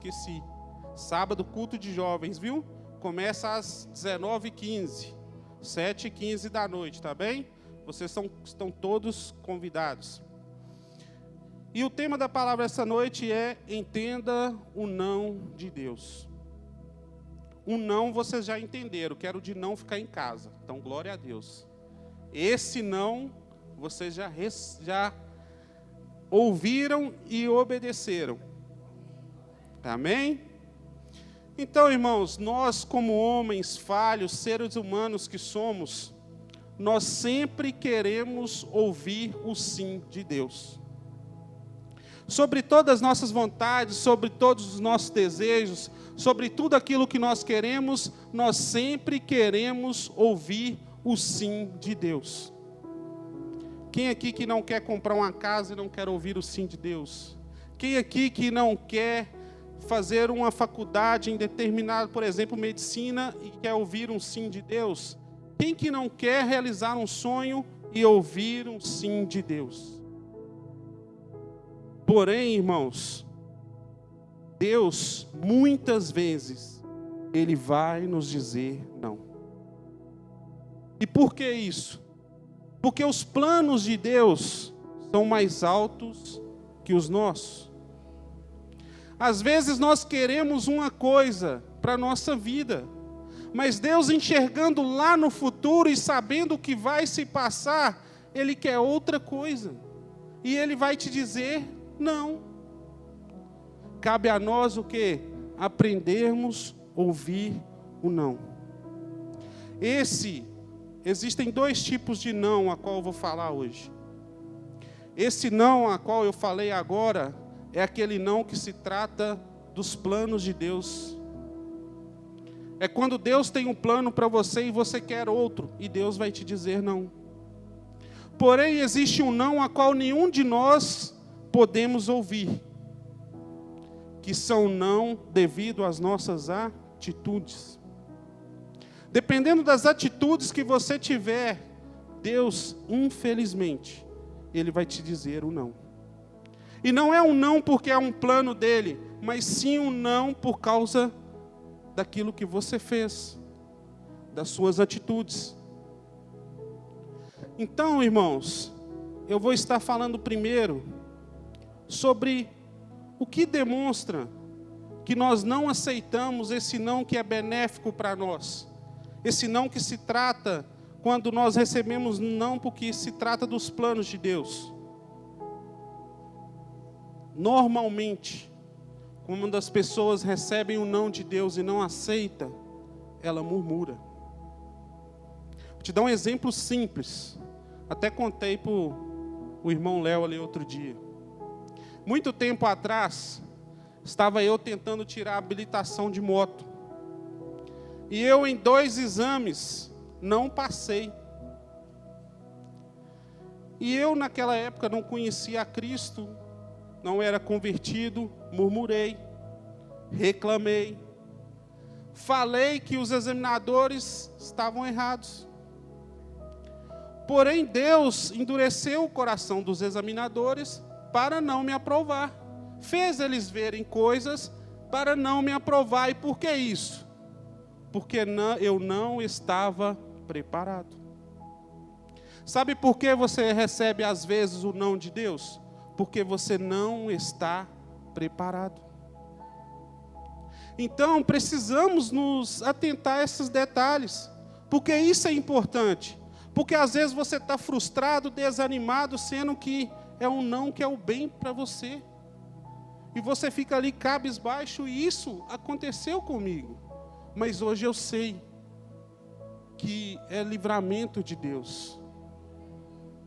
esqueci. Sábado, culto de jovens, viu? Começa às 19h15, 7h15 da noite, tá bem? Vocês estão todos convidados. E o tema da palavra essa noite é: entenda o não de Deus. O não vocês já entenderam, quero de não ficar em casa. Então, glória a Deus. Esse não, vocês já ouviram e obedeceram. Amém? Então, irmãos, nós como homens falhos, seres humanos que somos, nós sempre queremos ouvir o sim de Deus. Sobre todas as nossas vontades, sobre todos os nossos desejos, sobre tudo aquilo que nós queremos, nós sempre queremos ouvir o sim de Deus. Quem aqui que não quer comprar uma casa e não quer ouvir o sim de Deus? Quem aqui que não quer fazer uma faculdade em determinado, por exemplo, medicina, e quer ouvir um sim de Deus? Quem que não quer realizar um sonho e ouvir um sim de Deus? Porém, irmãos, Deus, muitas vezes, Ele vai nos dizer não. E por que isso? Porque os planos de Deus são mais altos que os nossos. Às vezes nós queremos uma coisa para a nossa vida, mas Deus, enxergando lá no futuro e sabendo o que vai se passar, Ele quer outra coisa. E Ele vai te dizer não. Cabe a nós o quê? Aprendermos a ouvir o não. Existem dois tipos de não a qual eu vou falar hoje. Esse não a qual eu falei agora é aquele não que se trata dos planos de Deus. É quando Deus tem um plano para você e você quer outro, e Deus vai te dizer não. Porém, existe um não a qual nenhum de nós podemos ouvir, que são não devido às nossas atitudes. Dependendo das atitudes que você tiver, Deus, infelizmente, Ele vai te dizer o não. E não é um não porque é um plano dele, mas sim um não por causa daquilo que você fez, das suas atitudes. Então, irmãos, eu vou estar falando primeiro sobre o que demonstra que nós não aceitamos esse não que é benéfico para nós. Esse não que se trata quando nós recebemos não porque se trata dos planos de Deus. Normalmente, quando as pessoas recebem o não de Deus e não aceitam, ela murmura. Vou te dar um exemplo simples. Até contei para o irmão Léo ali outro dia. Muito tempo atrás, estava eu tentando tirar a habilitação de moto. E eu, em 2 exames, não passei. E eu, naquela época, não conhecia a Cristo, não era convertido, murmurei, reclamei. Falei que os examinadores estavam errados. Porém, Deus endureceu o coração dos examinadores para não me aprovar. Fez eles verem coisas para não me aprovar. E por que isso? Porque eu não estava preparado. Sabe por que você recebe às vezes o não de Deus? Porque você não está preparado. Então, precisamos nos atentar a esses detalhes. Porque isso é importante. Porque às vezes você está frustrado, desanimado, sendo que é um não que é o bem para você. E você fica ali cabisbaixo, e isso aconteceu comigo. Mas hoje eu sei que é livramento de Deus.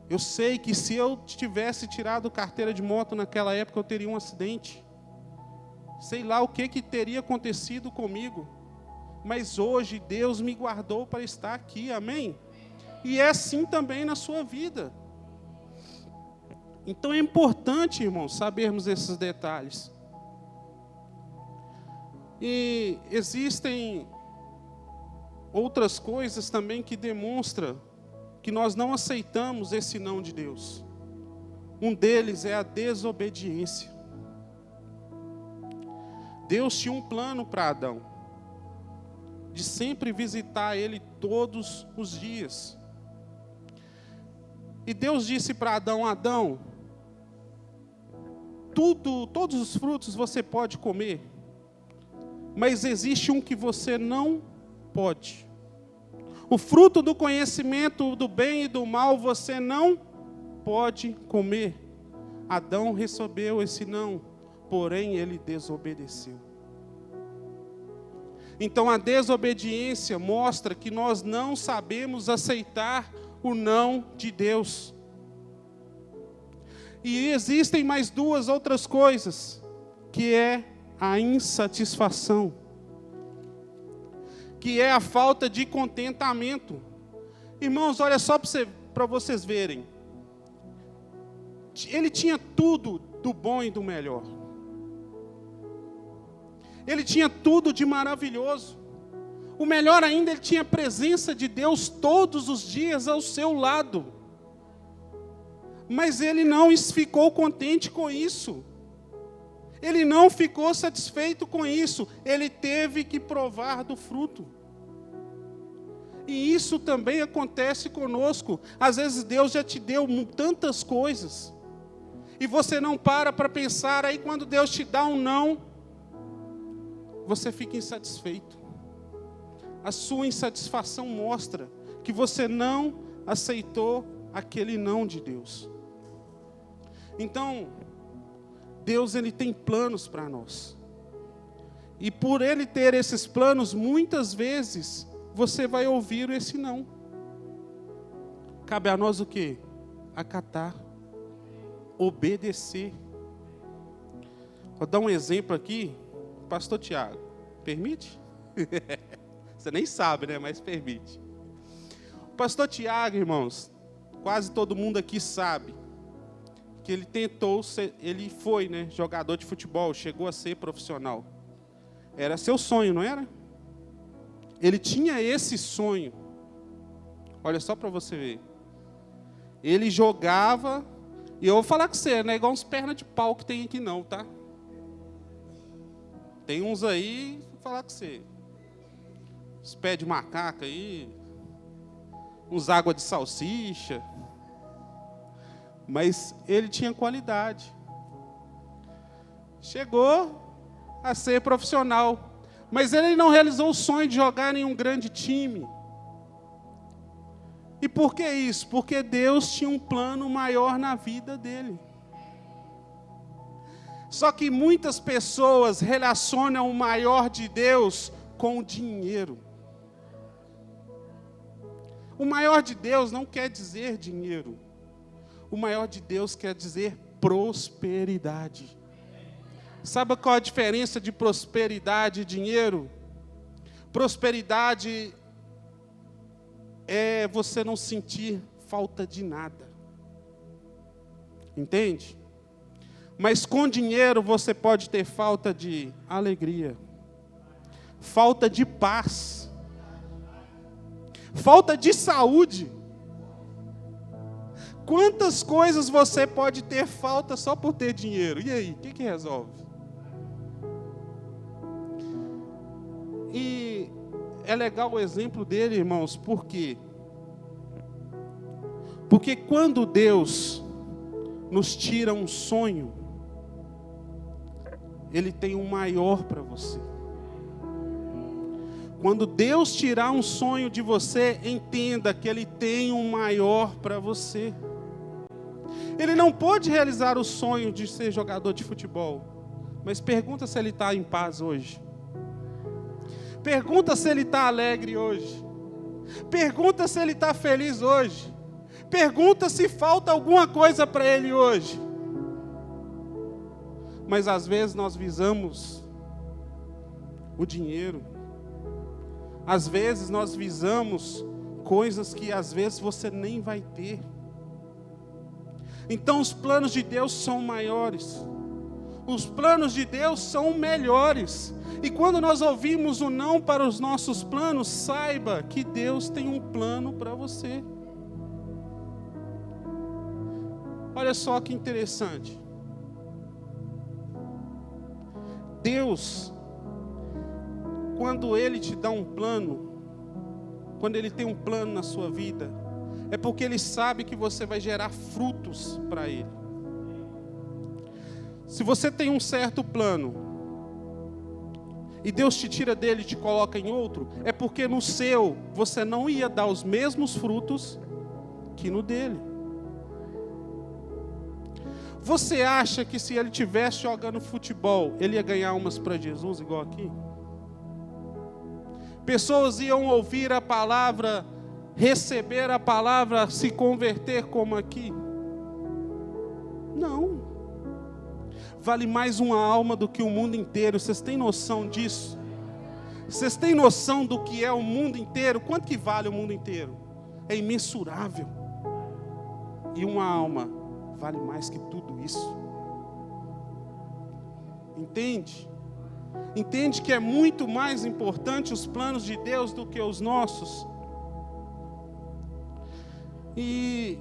Eu sei que se eu tivesse tirado carteira de moto naquela época, eu teria um acidente. Sei lá o que teria acontecido comigo. Mas hoje Deus me guardou para estar aqui, amém? E é assim também na sua vida. Então é importante, irmãos, sabermos esses detalhes. E existem outras coisas também que demonstram que nós não aceitamos esse não de Deus. Um deles é a desobediência. Deus tinha um plano para Adão, de sempre visitar ele todos os dias. E Deus disse para Adão: Adão, todos os frutos você pode comer, mas existe um que você não pode. O fruto do conhecimento do bem e do mal você não pode comer. Adão recebeu esse não, porém ele desobedeceu. Então a desobediência mostra que nós não sabemos aceitar o não de Deus. E existem mais duas outras coisas, que é a insatisfação, que é a falta de contentamento. Irmãos, olha só para vocês verem. Ele tinha tudo do bom e do melhor. Ele tinha tudo de maravilhoso. O melhor ainda, ele tinha a presença de Deus todos os dias ao seu lado. Mas ele não ficou contente com isso. Ele não ficou satisfeito com isso. Ele teve que provar do fruto. E isso também acontece conosco. Às vezes Deus já te deu tantas coisas. E você não para pensar. Aí quando Deus te dá um não, você fica insatisfeito. A sua insatisfação mostra que você não aceitou aquele não de Deus. Então, Deus, ele tem planos para nós. E por ele ter esses planos, muitas vezes, você vai ouvir esse não. Cabe a nós o quê? Acatar. Obedecer. Vou dar um exemplo aqui. Pastor Tiago, permite? Você nem sabe, né? Mas permite. O pastor Tiago, irmãos, quase todo mundo aqui sabe que ele tentou ser, ele foi, né, jogador de futebol, chegou a ser profissional. Era seu sonho, não era? Ele tinha esse sonho. Olha só para você ver. Ele jogava, e eu vou falar com você, não é igual uns pernas de pau que tem aqui não, tá? Tem uns aí, vou falar com você. Uns pés de macaca aí, uns água de salsicha. Mas ele tinha qualidade. Chegou a ser profissional. Mas ele não realizou o sonho de jogar em um grande time. E por que isso? Porque Deus tinha um plano maior na vida dele. Só que muitas pessoas relacionam o maior de Deus com o dinheiro. O maior de Deus não quer dizer dinheiro. O maior de Deus quer dizer prosperidade. Sabe qual a diferença de prosperidade e dinheiro? Prosperidade é você não sentir falta de nada. Entende? Mas com dinheiro você pode ter falta de alegria, falta de paz, falta de saúde. Quantas coisas você pode ter falta só por ter dinheiro? E aí, o que resolve? E é legal o exemplo dele, irmãos, por quê? Porque quando Deus nos tira um sonho, Ele tem um maior para você. Quando Deus tirar um sonho de você, entenda que Ele tem um maior para você. Ele não pode realizar o sonho de ser jogador de futebol, mas pergunta se ele está em paz hoje. Pergunta se ele está alegre hoje. Pergunta se ele está feliz hoje. Pergunta se falta alguma coisa para ele hoje. Mas às vezes nós visamos o dinheiro. Às vezes nós visamos coisas que às vezes você nem vai ter. Então os planos de Deus são maiores. Os planos de Deus são melhores. E quando nós ouvimos o não para os nossos planos, saiba que Deus tem um plano para você. Olha só que interessante. Deus, quando Ele te dá um plano, quando Ele tem um plano na sua vida, é porque Ele sabe que você vai gerar frutos para Ele. Se você tem um certo plano, e Deus te tira dele e te coloca em outro, é porque no seu, você não ia dar os mesmos frutos que no dele. Você acha que se ele estivesse jogando futebol, ele ia ganhar umas para Jesus, igual aqui? Pessoas iam ouvir a palavra, receber a palavra, se converter como aqui? Não. Vale mais uma alma do que o mundo inteiro. Vocês têm noção disso? Vocês têm noção do que é o mundo inteiro? Quanto que vale o mundo inteiro? É imensurável. E uma alma vale mais que tudo isso. Entende? Entende que é muito mais importante os planos de Deus do que os nossos? E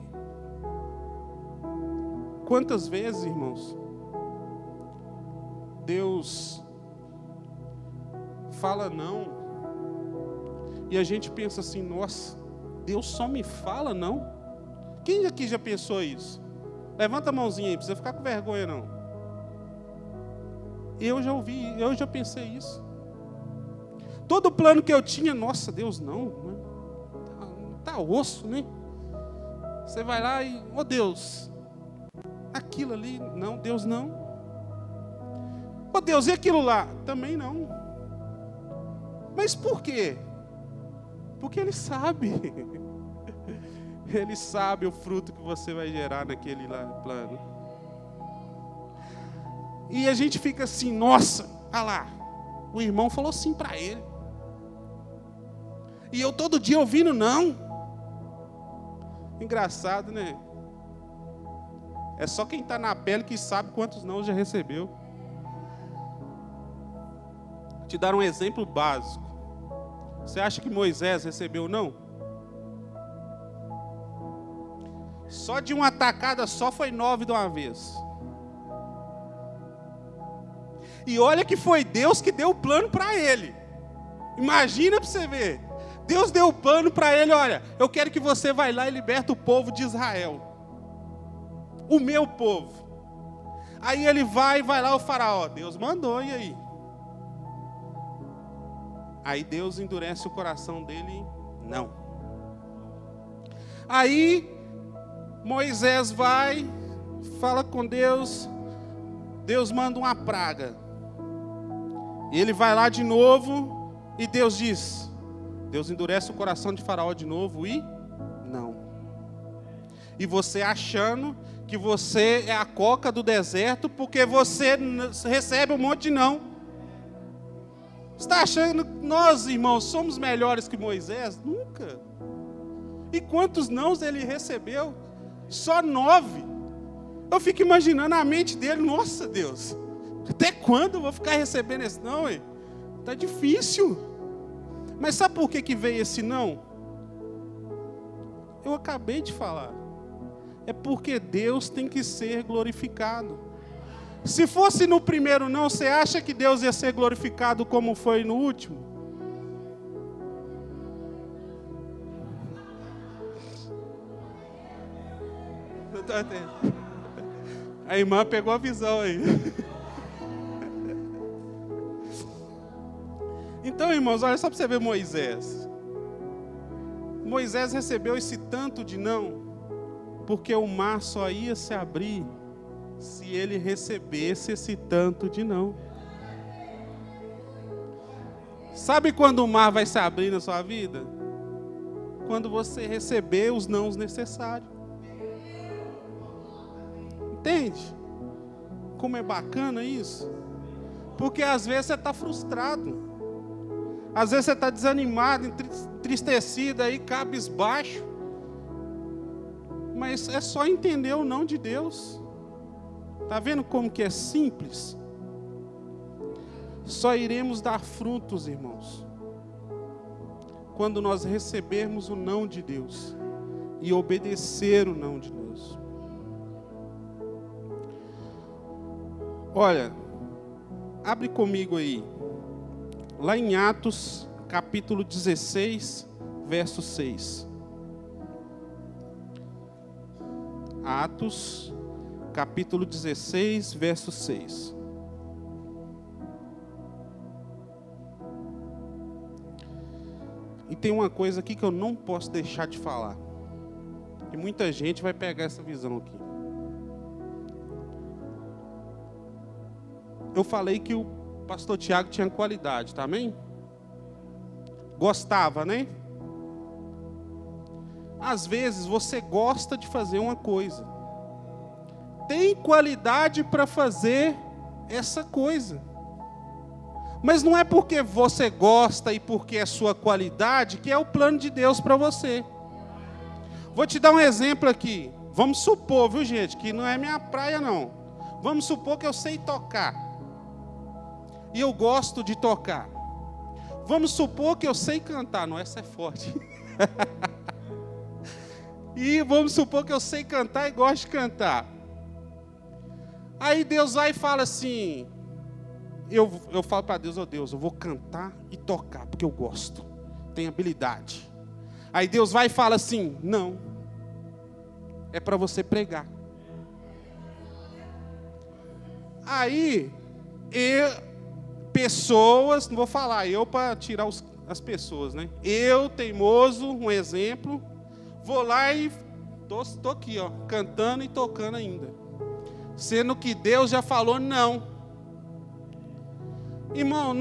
quantas vezes, irmãos, Deus fala não, e a gente pensa assim, nossa, Deus só me fala não? Quem aqui já pensou isso? Levanta a mãozinha aí, não precisa ficar com vergonha não. Eu já ouvi, eu já pensei isso. Todo plano que eu tinha, nossa, Deus não, tá osso, né? Você vai lá e, oh Deus, aquilo ali, não, Deus não. Oh Deus, e aquilo lá? Também não. Mas por quê? Porque Ele sabe. Ele sabe o fruto que você vai gerar naquele lá plano. E a gente fica assim, nossa, olha lá, o irmão falou sim para ele. E eu todo dia ouvindo não. Engraçado, né? É só quem está na pele que sabe quantos não já recebeu. Vou te dar um exemplo básico. Você acha que Moisés recebeu não? Só de uma tacada só foi 9 de uma vez. E olha que foi Deus que deu o plano para ele. Imagina para você ver. Deus deu o plano para ele, olha, eu quero que você vá lá e liberta o povo de Israel. O meu povo. Aí ele vai lá o faraó. Deus mandou, e aí? Aí Deus endurece o coração dele, não. Aí Moisés vai, fala com Deus, Deus manda uma praga. E ele vai lá de novo, e Deus diz, Deus endurece o coração de faraó de novo, e não. E você achando que você é a coca do deserto, porque você recebe um monte de não. Você está achando que nós, irmãos, somos melhores que Moisés? Nunca. E quantos nãos ele recebeu? Só 9. Eu fico imaginando a mente dele, nossa Deus, até quando eu vou ficar recebendo esse não? Está difícil. Mas sabe por que veio esse não? Eu acabei de falar. É porque Deus tem que ser glorificado. Se fosse no primeiro não, você acha que Deus ia ser glorificado como foi no último? A irmã pegou a visão aí. Então, irmãos, olha só para você ver Moisés. Moisés recebeu esse tanto de não, porque o mar só ia se abrir se ele recebesse esse tanto de não. Sabe quando o mar vai se abrir na sua vida? Quando você receber os nãos necessários. Entende? Como é bacana isso? Porque às vezes você está frustrado. Às vezes você está desanimado, entristecido, aí cabisbaixo. Mas é só entender o não de Deus. Está vendo como que é simples? Só iremos dar frutos, irmãos, quando nós recebermos o não de Deus e obedecer o não de Deus. Olha, abre comigo aí, lá em Atos, capítulo 16, verso 6. Atos, capítulo 16, verso 6. E tem uma coisa aqui que eu não posso deixar de falar. E muita gente vai pegar essa visão aqui. Eu falei que o pastor Tiago tinha qualidade, tá amém? Gostava, né? Às vezes você gosta de fazer uma coisa. Tem qualidade para fazer essa coisa. Mas não é porque você gosta e porque é sua qualidade que é o plano de Deus para você. Vou te dar um exemplo aqui. Vamos supor, viu gente, que não é minha praia não. Vamos supor que eu sei tocar. E eu gosto de tocar. Vamos supor que eu sei cantar. Não, essa é forte. E vamos supor que eu sei cantar e gosto de cantar. Aí Deus vai e fala assim... Eu falo para Deus, Deus, eu vou cantar e tocar, porque eu gosto, tenho habilidade. Aí Deus vai e fala assim, não, é para você pregar. Aí, pessoas, não vou falar eu para tirar as pessoas, né? Eu, teimoso, um exemplo, vou lá e estou aqui, ó, cantando e tocando ainda. Sendo que Deus já falou não. Irmão,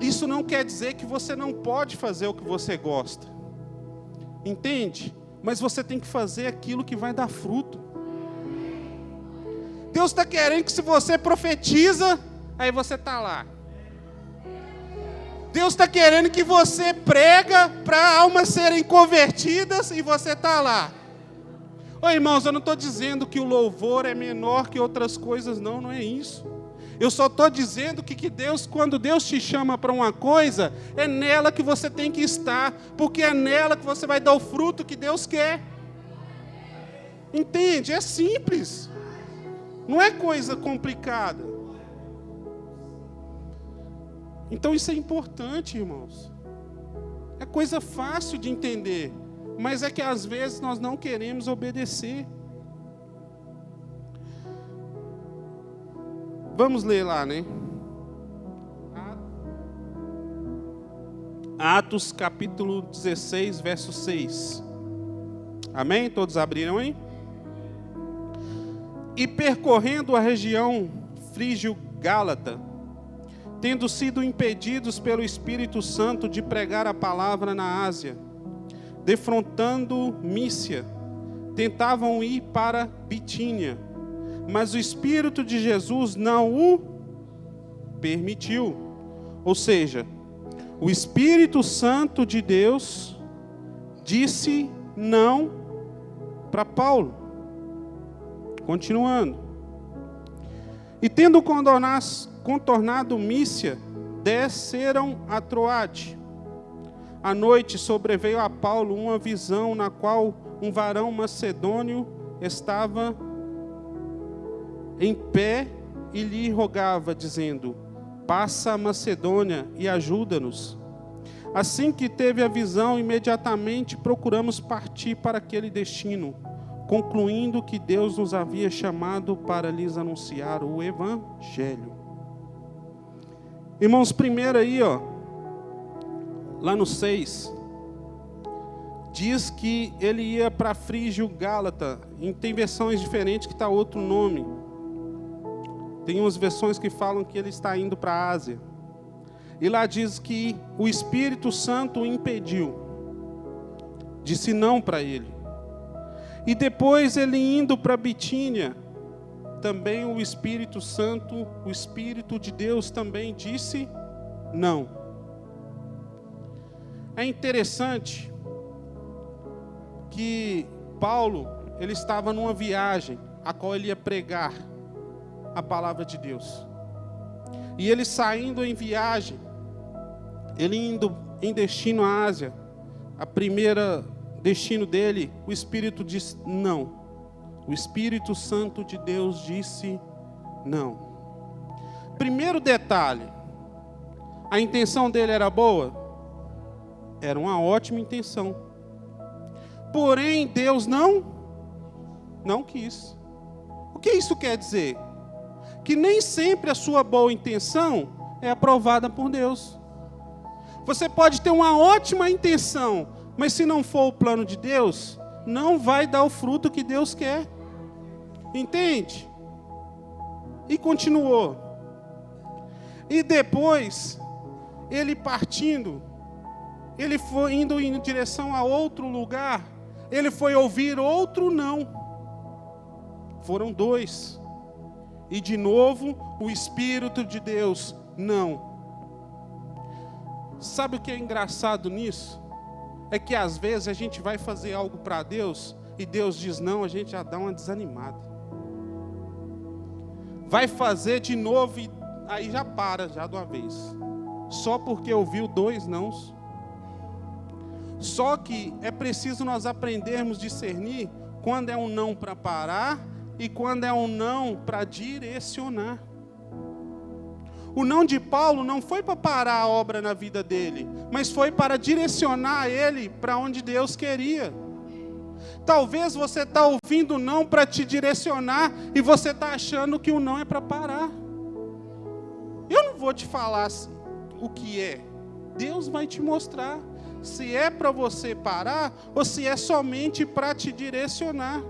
isso não quer dizer que você não pode fazer o que você gosta. Entende? Mas você tem que fazer aquilo que vai dar fruto. Deus está querendo que se você profetiza, aí você está lá. Deus está querendo que você prega para almas serem convertidas e você está lá. Ô irmãos, eu não estou dizendo que o louvor é menor que outras coisas, não é isso. Eu só estou dizendo que Deus, quando Deus te chama para uma coisa, é nela que você tem que estar, porque é nela que você vai dar o fruto que Deus quer. Entende? É simples. Não é coisa complicada. Então isso é importante, irmãos. É coisa fácil de entender, mas é que às vezes nós não queremos obedecer. Vamos ler lá, né? Atos capítulo 16, verso 6. Amém? Todos abriram, hein? E percorrendo a região frígio-gálata, tendo sido impedidos pelo Espírito Santo de pregar a palavra na Ásia, defrontando Mísia, tentavam ir para Bitínia, mas o Espírito de Jesus não o permitiu. Ou seja, o Espírito Santo de Deus disse não para Paulo. Continuando. E tendo contornado Mísia, desceram a Troade. À noite sobreveio a Paulo uma visão na qual um varão macedônio estava em pé e lhe rogava, dizendo: passa a Macedônia e ajuda-nos. Assim que teve a visão, imediatamente procuramos partir para aquele destino, concluindo que Deus nos havia chamado para lhes anunciar o Evangelho. Irmãos, primeiro aí, ó, lá no 6, diz que ele ia para Frígio-Gálata. Tem versões diferentes que está outro nome. Tem umas versões que falam que ele está indo para a Ásia. E lá diz que o Espírito Santo o impediu. Disse não para ele. E depois ele indo para Bitínia, também o Espírito Santo, o Espírito de Deus também disse não. É interessante que Paulo, ele estava numa viagem, a qual ele ia pregar a palavra de Deus. E ele saindo em viagem, ele indo em destino à Ásia, a primeira destino dele, o Espírito disse não. O Espírito Santo de Deus disse não. Primeiro detalhe, A intenção dele era boa? Era uma ótima intenção. Porém, Deus não quis. O que isso quer dizer? Que nem sempre a sua boa intenção é aprovada por Deus. Você pode ter uma ótima intenção, mas se não for o plano de Deus, não vai dar o fruto que Deus quer. Entende? E continuou. E depois, ele partindo, ele foi indo em direção a outro lugar, ele foi ouvir outro não. Foram 2. E de novo, o Espírito de Deus, não. Sabe o que é engraçado nisso? É que às vezes a gente vai fazer algo para Deus, e Deus diz não, a gente já dá uma desanimada. Vai fazer de novo, e aí já para, já de uma vez. Só porque ouviu 2 nãos. Só que é preciso nós aprendermos a discernir quando é um não para parar e quando é um não para direcionar. O não de Paulo não foi para parar a obra na vida dele, mas foi para direcionar ele para onde Deus queria. Talvez você está ouvindo não para te direcionar e você está achando que o não é para parar. Eu não vou te falar o que é. Deus vai te mostrar se é para você parar ou se é somente para te direcionar.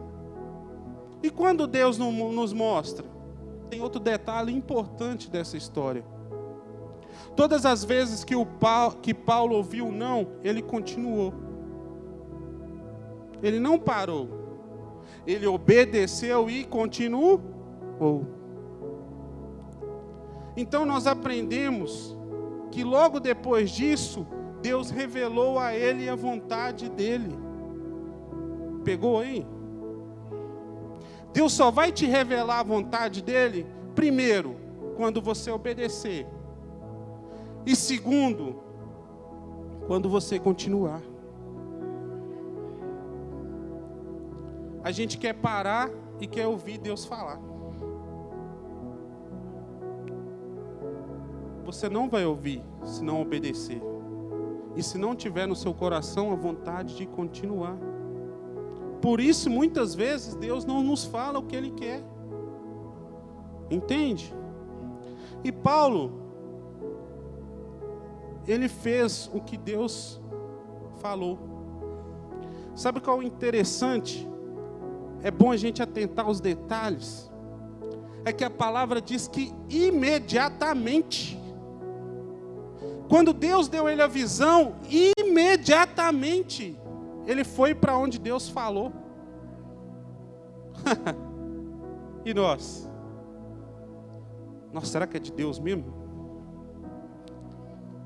E quando Deus nos mostra? Tem outro detalhe importante dessa história. Todas as vezes que Paulo ouviu o não, ele continuou. Ele não parou. Ele obedeceu e continuou. Então nós aprendemos que logo depois disso, Deus revelou a ele a vontade dele. Pegou aí? Deus só vai te revelar a vontade dele, primeiro, quando você obedecer. E segundo, quando você continuar. A gente quer parar e quer ouvir Deus falar. Você não vai ouvir se não obedecer. E se não tiver no seu coração a vontade de continuar. Por isso, muitas vezes, Deus não nos fala o que Ele quer. Entende? E Paulo, ele fez o que Deus falou. Sabe qual é o interessante? É bom a gente atentar aos detalhes. É que a palavra diz que imediatamente. Quando Deus deu ele a visão, imediatamente ele foi para onde Deus falou. E nós? Nossa, será que é de Deus mesmo?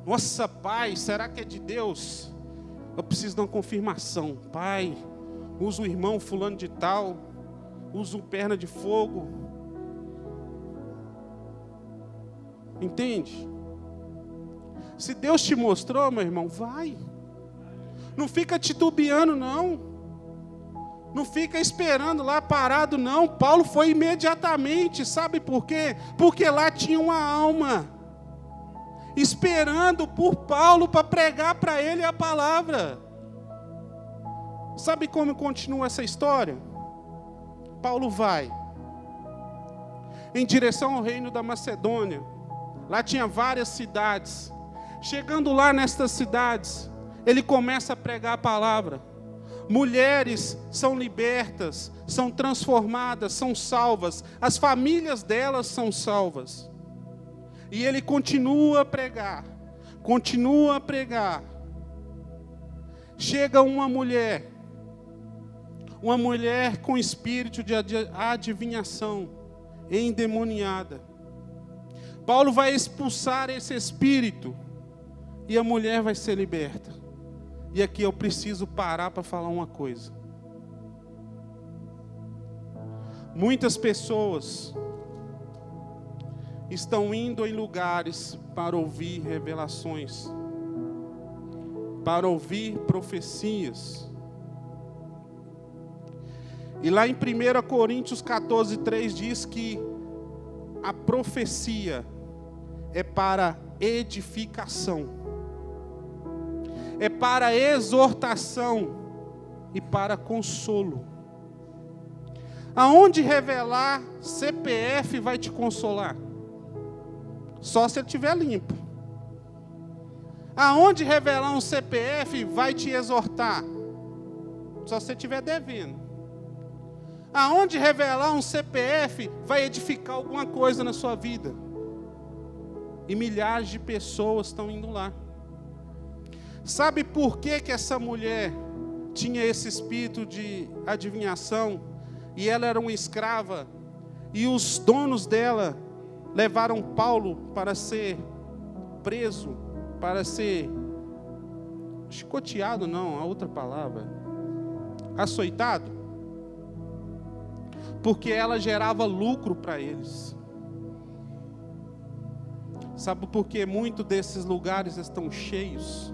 Nossa, Pai, será que é de Deus? Eu preciso de uma confirmação. Pai, usa o irmão fulano de tal, usa o perna de fogo. Entende? Se Deus te mostrou, meu irmão, vai. Não fica titubeando, não. Não fica esperando lá parado, não. Paulo foi imediatamente, sabe por quê? Porque lá tinha uma alma esperando por Paulo para pregar para ele a palavra. Sabe como continua essa história? Paulo vai em direção ao reino da Macedônia. Lá tinha várias cidades. Chegando lá nestas cidades, ele começa a pregar a palavra. Mulheres são libertas, são transformadas, são salvas. As famílias delas são salvas. E ele continua a pregar. Continua a pregar. Chega uma mulher com espírito de adivinhação, endemoniada. Paulo vai expulsar esse espírito e a mulher vai ser liberta. E aqui eu preciso parar para falar uma coisa. Muitas pessoas estão indo em lugares para ouvir revelações, para ouvir profecias. E lá em 1 Coríntios 14:3 diz que a profecia é para edificação, é para exortação e para consolo. Aonde revelar CPF vai te consolar? Só se ele estiver limpo. Aonde revelar um CPF vai te exortar? Só se você estiver devendo. Aonde revelar um CPF vai edificar alguma coisa na sua vida. E milhares de pessoas estão indo lá. Sabe por que essa mulher tinha esse espírito de adivinhação? E ela era uma escrava. E os donos dela levaram Paulo para ser preso, para ser chicoteado, não, a outra palavra, açoitado, porque ela gerava lucro para eles. Sabe por que muitos desses lugares estão cheios?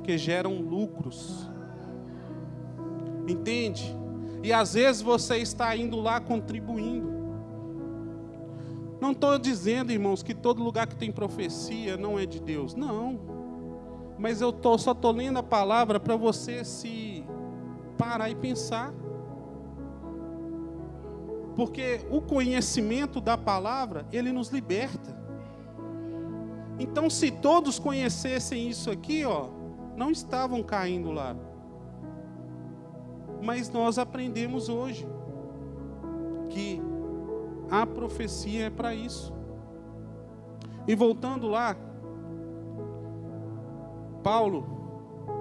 Que geram lucros. Entende? E às vezes você está indo lá contribuindo. Não estou dizendo, irmãos, que todo lugar que tem profecia não é de Deus. Não. Mas eu só estou lendo a palavra para você se parar e pensar. Porque o conhecimento da palavra, ele nos liberta. Então, se todos conhecessem isso aqui, não estavam caindo lá. Mas nós aprendemos hoje que a profecia é para isso. E voltando lá, Paulo,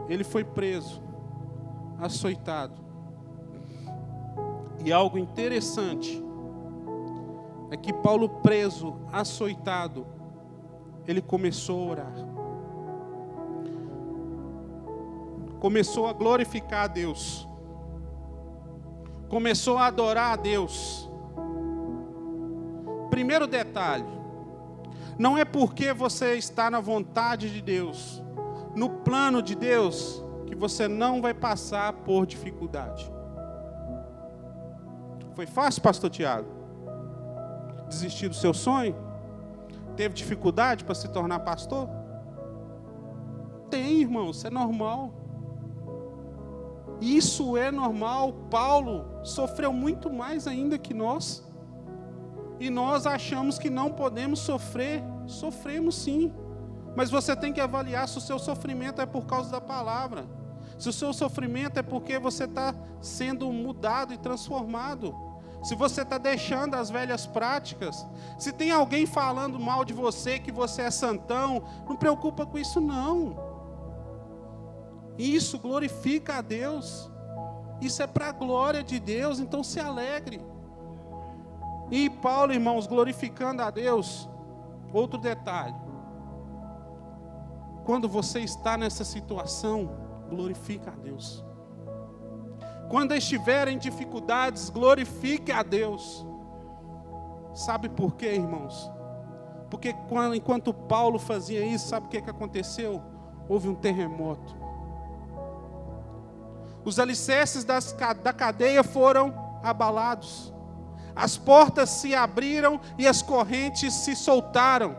ele foi preso, açoitado. E algo interessante é que Paulo preso, açoitado, ele começou a orar. Começou a glorificar a Deus. Começou a adorar a Deus. Primeiro detalhe, não é porque você está na vontade de Deus, no plano de Deus, que você não vai passar por dificuldade. Foi fácil, pastor Tiago? Desistir do seu sonho? Teve dificuldade para se tornar pastor? Tem, irmão, isso é normal. Isso é normal. Paulo sofreu muito mais ainda que nós. E nós achamos que não podemos sofrer. Sofremos sim. Mas você tem que avaliar se o seu sofrimento é por causa da palavra. Se o seu sofrimento é porque você está sendo mudado e transformado. Se você está deixando as velhas práticas. Se tem alguém falando mal de você, que você é santão, não preocupa com isso não. Isso glorifica a Deus. Isso é para a glória de Deus, então se alegre. E Paulo, irmãos, glorificando a Deus. Outro detalhe. Quando você está nessa situação, glorifica a Deus. Quando estiver em dificuldades, glorifique a Deus. Sabe por quê, irmãos? Porque enquanto Paulo fazia isso, sabe o que aconteceu? Houve um terremoto. Os alicerces da cadeia foram abalados. As portas se abriram e as correntes se soltaram.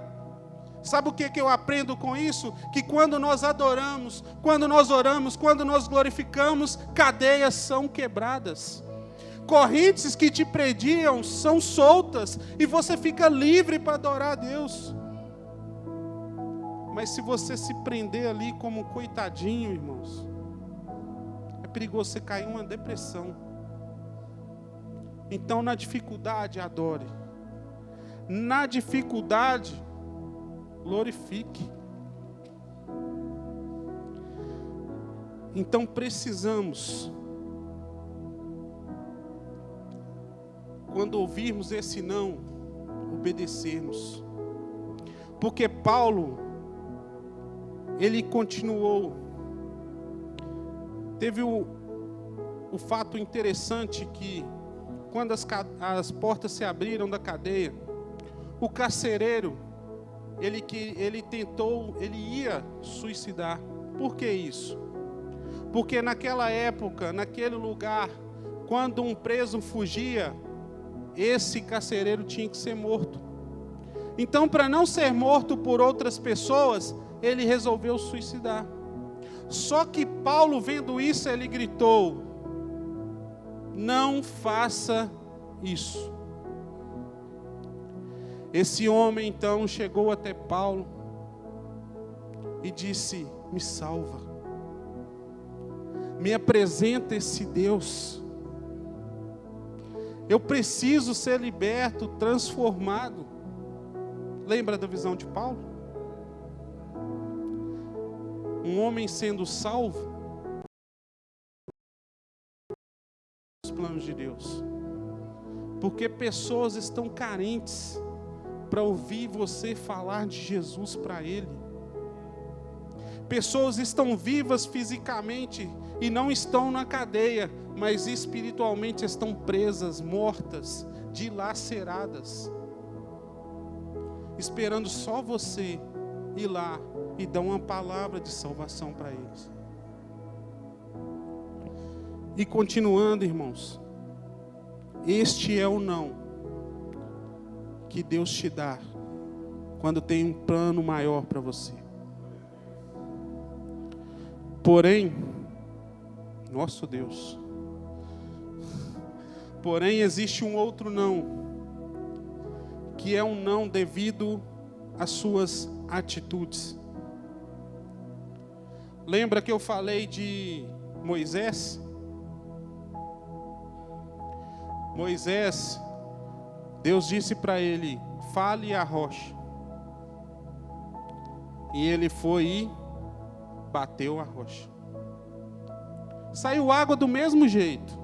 Sabe o que eu aprendo com isso? Que quando nós adoramos, quando nós oramos, quando nós glorificamos, cadeias são quebradas. Correntes que te prendiam são soltas e você fica livre para adorar a Deus. Mas se você se prender ali como um coitadinho, irmãos, é perigoso você cair em uma depressão. Então, na dificuldade, adore. Na dificuldade, glorifique. Então, precisamos, quando ouvirmos esse não, obedecermos. Porque Paulo, ele continuou. Teve o fato interessante que, quando as portas se abriram da cadeia, o carcereiro, ele ia suicidar. Por que isso? Porque naquela época, naquele lugar, quando um preso fugia, esse carcereiro tinha que ser morto. Então, para não ser morto por outras pessoas, ele resolveu suicidar. Só que Paulo, vendo isso, ele gritou: não faça isso. Esse homem então chegou até Paulo e disse: me salva, me apresenta esse Deus, eu preciso ser liberto, transformado. Lembra da visão de Paulo? Um homem sendo salvo, os planos de Deus, porque pessoas estão carentes para ouvir você falar de Jesus para ele. Pessoas estão vivas fisicamente e não estão na cadeia, mas espiritualmente estão presas, mortas, dilaceradas, esperando só você ir lá e dar uma palavra de salvação para eles. E continuando, irmãos, este é o não que Deus te dá quando tem um plano maior para você. Porém, nosso Deus, porém existe um outro não, que é um não devido às suas atitudes. Lembra que eu falei de Moisés? Moisés, Deus disse para ele: fale à rocha. E ele foi e bateu a rocha. Saiu água do mesmo jeito.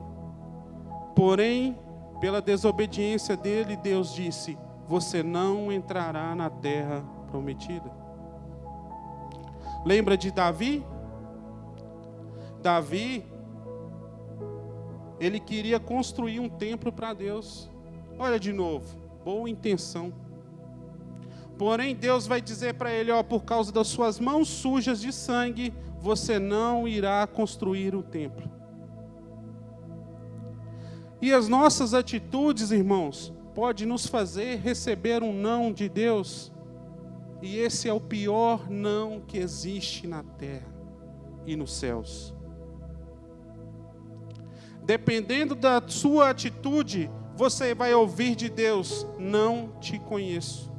Porém, pela desobediência dele, Deus disse: você não entrará na terra prometida. Lembra de Davi? Davi, ele queria construir um templo para Deus. Olha de novo, boa intenção. Porém, Deus vai dizer para ele: por causa das suas mãos sujas de sangue, você não irá construir o templo. E as nossas atitudes, irmãos, pode nos fazer receber um não de Deus. E esse é o pior não que existe na terra e nos céus. Dependendo da sua atitude, você vai ouvir de Deus: não te conheço.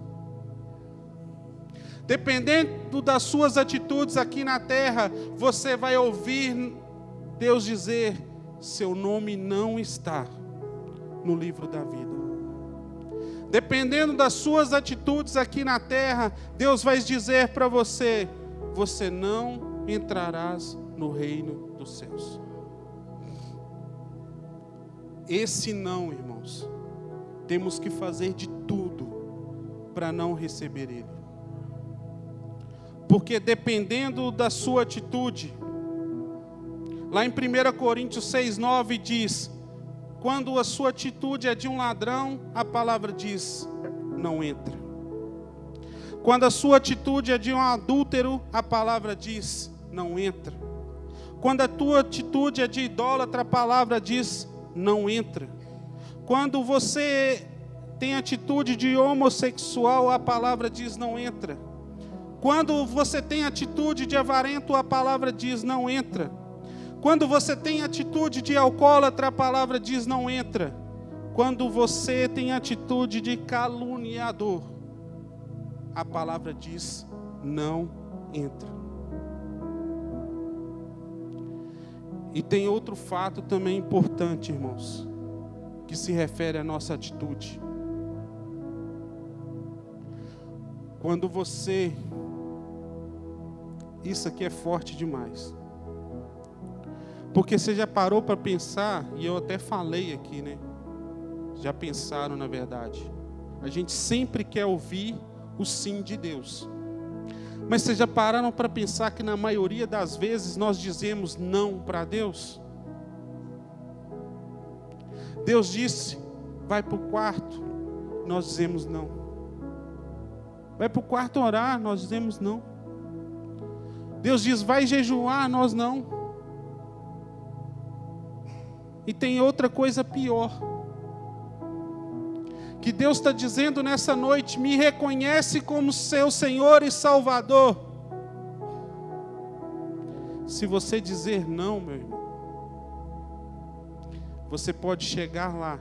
Dependendo das suas atitudes aqui na terra, você vai ouvir Deus dizer: seu nome não está no livro da vida. Dependendo das suas atitudes aqui na terra, Deus vai dizer para você: você não entrarás no reino dos céus. Esse não, irmãos, temos que fazer de tudo para não receber ele. Porque dependendo da sua atitude, lá em 1 Coríntios 6:9 diz: quando a sua atitude é de um ladrão, a palavra diz: não entra. Quando a sua atitude é de um adúltero, a palavra diz: não entra. Quando a tua atitude é de idólatra, a palavra diz: não entra. Quando você tem atitude de homossexual, a palavra diz: não entra. Quando você tem atitude de avarento, a palavra diz: não entra. Quando você tem atitude de alcoólatra, a palavra diz: não entra. Quando você tem atitude de caluniador, a palavra diz: não entra. E tem outro fato também importante, irmãos, que se refere à nossa atitude. Quando você... Isso aqui é forte demais. Porque você já parou para pensar, e eu até falei aqui, né? Já pensaram, na verdade. A gente sempre quer ouvir o sim de Deus. Mas vocês já pararam para pensar que na maioria das vezes nós dizemos não para Deus? Deus disse: vai para o quarto, nós dizemos não. Vai para o quarto orar, nós dizemos não. Deus diz: vai jejuar, nós não. E tem outra coisa pior. Que Deus está dizendo nessa noite: me reconhece como seu Senhor e Salvador. Se você dizer não, meu irmão, você pode chegar lá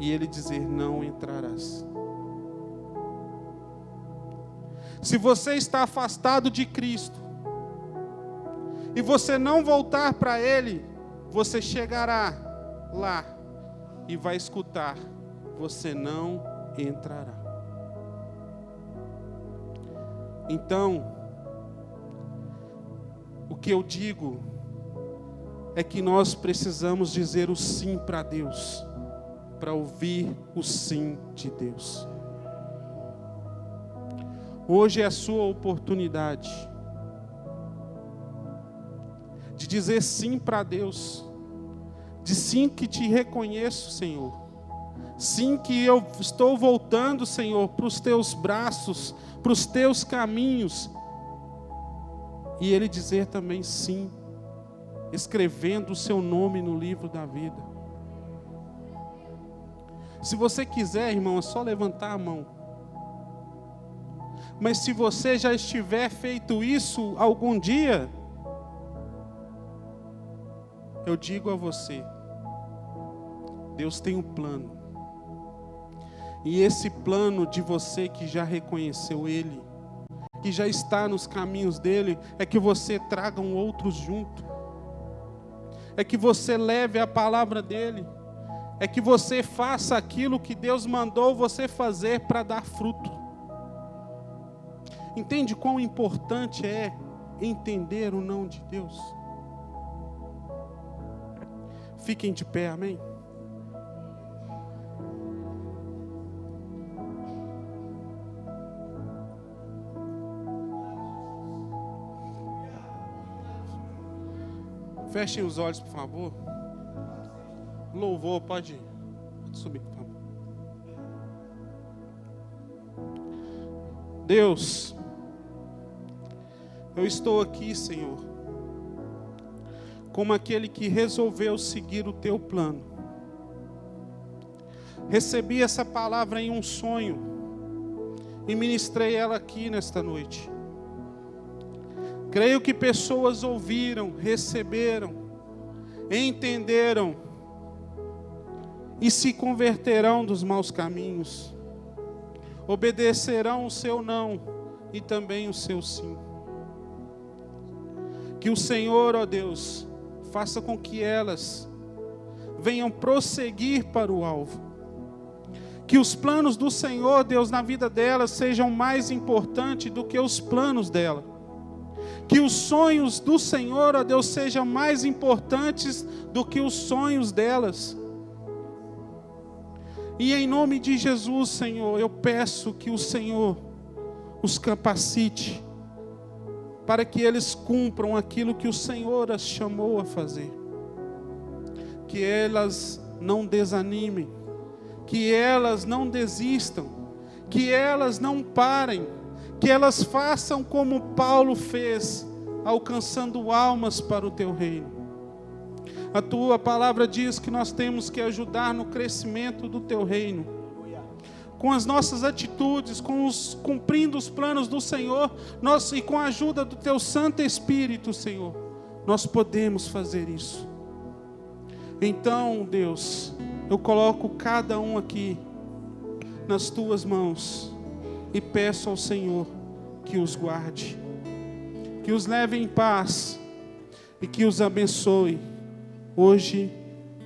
e Ele dizer: não entrarás. Se você está afastado de Cristo e você não voltar para Ele, você chegará lá e vai escutar: você não entrará. Então, o que eu digo é que nós precisamos dizer o sim para Deus, para ouvir o sim de Deus. Hoje é a sua oportunidade de dizer sim para Deus, de sim que te reconheço, Senhor, sim que eu estou voltando, Senhor, para os teus braços, para os teus caminhos, e Ele dizer também sim, escrevendo o seu nome no livro da vida. Se você quiser, irmão, é só levantar a mão. Mas se você já estiver feito isso algum dia, eu digo a você: Deus tem um plano. E esse plano de você que já reconheceu Ele, que já está nos caminhos dEle, é que você traga outros junto. É que você leve a palavra dEle. É que você faça aquilo que Deus mandou você fazer para dar fruto. Entende quão importante é entender o não de Deus? Fiquem de pé, amém? Fechem os olhos, por favor. Louvor, pode subir, por favor. Deus, eu estou aqui, Senhor, como aquele que resolveu seguir o teu plano. Recebi essa palavra em um sonho e ministrei ela aqui nesta noite. Creio que pessoas ouviram, receberam, entenderam e se converterão dos maus caminhos. Obedecerão o seu não e também o seu sim. Que o Senhor, ó Deus, faça com que elas venham prosseguir para o alvo. Que os planos do Senhor, Deus, na vida delas sejam mais importantes do que os planos dela. Que os sonhos do Senhor, ó Deus, sejam mais importantes do que os sonhos delas. E em nome de Jesus, Senhor, eu peço que o Senhor os capacite para que eles cumpram aquilo que o Senhor as chamou a fazer. Que elas não desanimem, que elas não desistam, que elas não parem, que elas façam como Paulo fez, alcançando almas para o teu reino. A tua palavra diz que nós temos que ajudar no crescimento do teu reino. Com as nossas atitudes, cumprindo os planos do Senhor, e com a ajuda do teu Santo Espírito, Senhor, nós podemos fazer isso. Então, Deus, eu coloco cada um aqui nas tuas mãos e peço ao Senhor que os guarde, que os leve em paz e que os abençoe hoje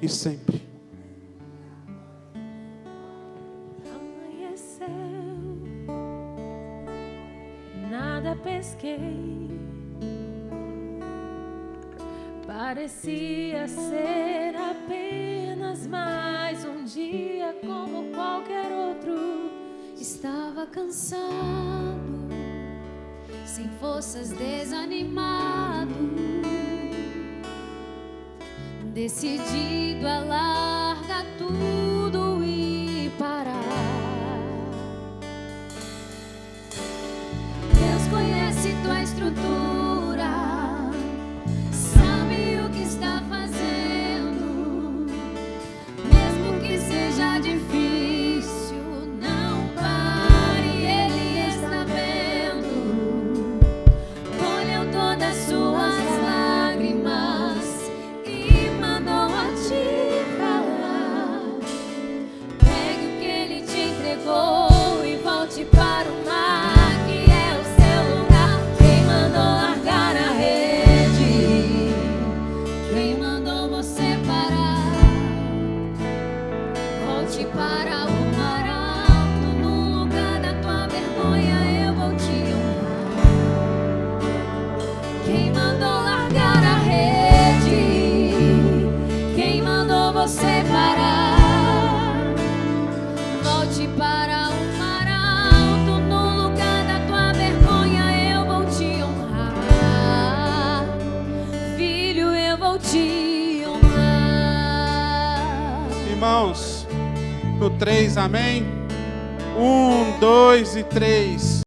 e sempre. Amanheceu, nada pesquei, parecia ser apenas mais um dia como qualquer outro. Estava cansado, sem forças, desanimado, decidido a largar tudo e parar. Deus conhece tua estrutura, sabe o que está fazendo, mesmo que seja difícil. no 3, amém? 1, 2 e 3.